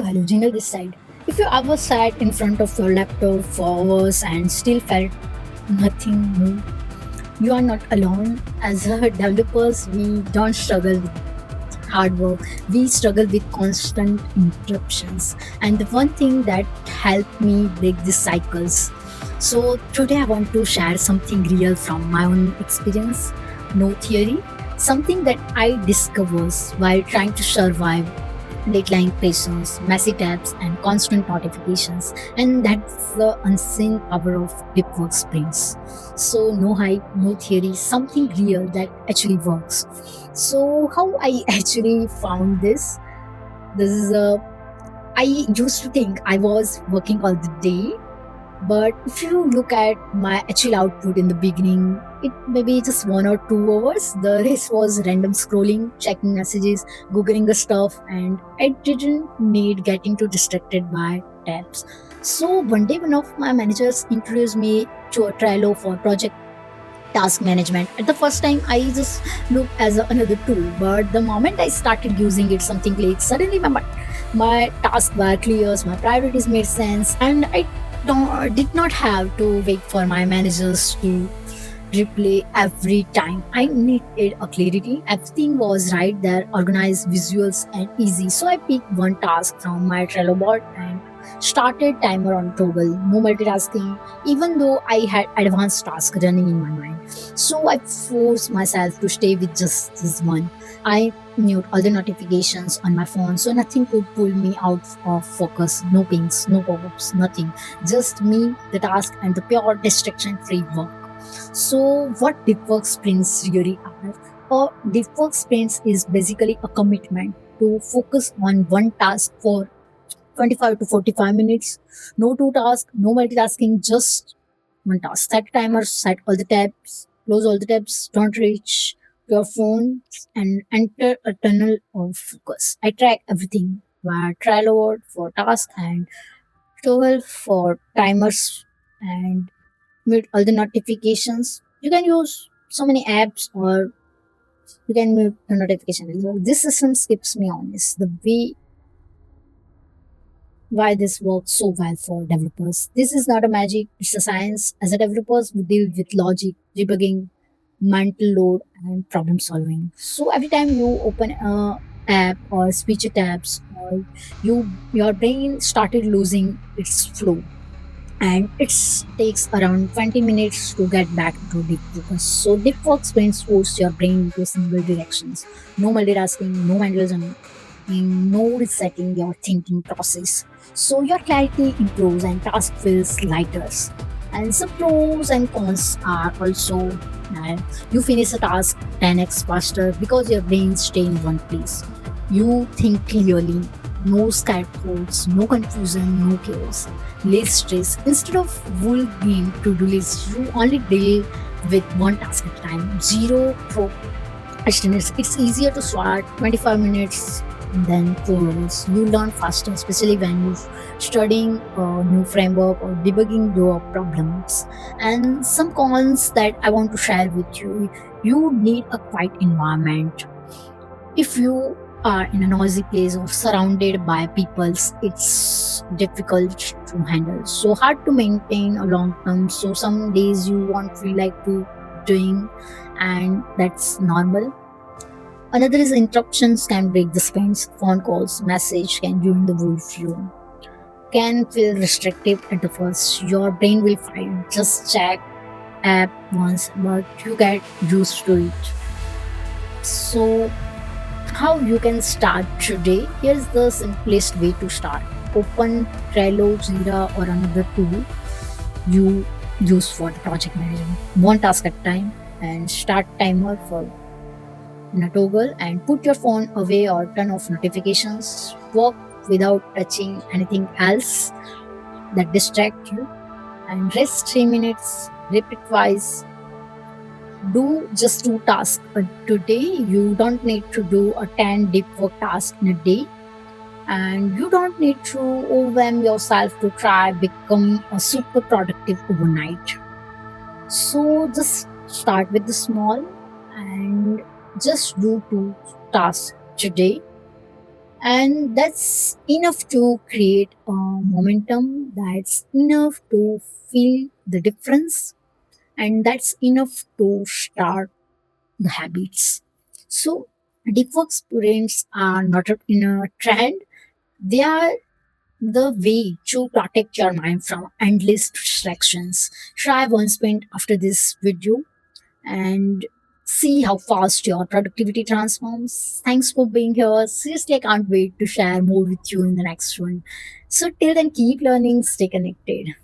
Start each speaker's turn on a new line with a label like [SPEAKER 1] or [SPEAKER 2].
[SPEAKER 1] Hello, Jingle this side. If you ever sat in front of your laptop for hours and still felt nothing moved, you are not alone. As a developers, we don't struggle with hard work. We struggle with constant interruptions. And the one thing that helped me break these cycles. So today I want to share something real from my own experience, no theory, something that I discovered while trying to survive deadline pressures, messy tabs, and constant notifications. And that's the unseen power of deep work sprints. So, no hype, no theory, something real that actually works. So, how I actually found this? This is a I used to think I was working all the day, but if you look at my actual output in the beginning, it maybe just 1 or 2 hours. The rest was random scrolling, checking messages, googling the stuff, and I didn't need getting too distracted by tabs. So one day, one of my managers introduced me to a Trello for project task management. At the first time, I just looked as another tool, but the moment I started using it, something clicked. Suddenly, my tasks were clear, my priorities made sense, and did not have to wait for my managers to replay every time. I needed a clarity. Everything was right there, organized, visuals, and easy. So I picked one task from my Trello board and started timer on toggle. No multitasking, even though I had advanced tasks running in my mind. So I forced myself to stay with just this one. I mute all the notifications on my phone so nothing could pull me out of focus. No pings, no pop-ups, nothing. Just me, the task, and the pure distraction-free work. So, what deep work sprints really are? Deep work sprints is basically a commitment to focus on one task for 25 to 45 minutes. No two tasks, no multitasking, just one task. Set timers, set all the tabs, close all the tabs, don't reach your phone, and enter a tunnel of focus. I track everything via Trello for tasks and Toggle for timers and mute all the notifications. You can use so many apps or you can mute the notification. So this system keeps me honest. The way why this works so well for developers. This is not a magic, it's a science. As a developers, we deal with logic, debugging, mental load, and problem solving. So every time you open a app or switch tabs, or your brain started losing its flow and it takes around 20 minutes to get back to deep focus. So deep work sprints force your brain into single directions. No multitasking, no vandalism, no resetting your thinking process. So your clarity improves and task feels lighter. And some pros and cons are also that you finish a task 10x faster because your brain stay in one place. You think clearly, no scaffolds, no confusion, no chaos, less stress. Instead of full game to-do list, you only deal with one task at a time. Zero procrastination. It's easier to start 25 minutes than 4 hours. You learn faster, especially when you're studying a new framework or debugging your problems. And some cons that I want to share with you. You need a quiet environment. If you are in a noisy place or surrounded by peoples, it's difficult to handle. So hard to maintain a long term. So some days you won't feel like to doing, and that's normal. Another is interruptions can break the sprints. Phone calls, message can ruin the whole flow. Can feel restrictive at the first. Your brain will fight. Just check app once, but you get used to it. So how you can start today? Here's the simplest way to start. Open Trello, Jira, or another tool you use for the project management. One task at a time and start timer for in a toggle and put your phone away or turn off notifications. Work without touching anything else that distract you and rest 3 minutes. Repeat twice. Do just two tasks a today. You don't need to do a 10 deep work task in a day, and you don't need to overwhelm yourself to try become a super productive overnight. So just start with the small and just do two tasks today. And that's enough to create a momentum, that's enough to feel the difference, and that's enough to start the habits. So deep work sprints are not in a trend, they are the way to protect your mind from endless distractions. Try one sprint after this video and see how fast your productivity transforms. Thanks for being here. Seriously, I can't wait to share more with you in the next one. So, till then, keep learning, stay connected.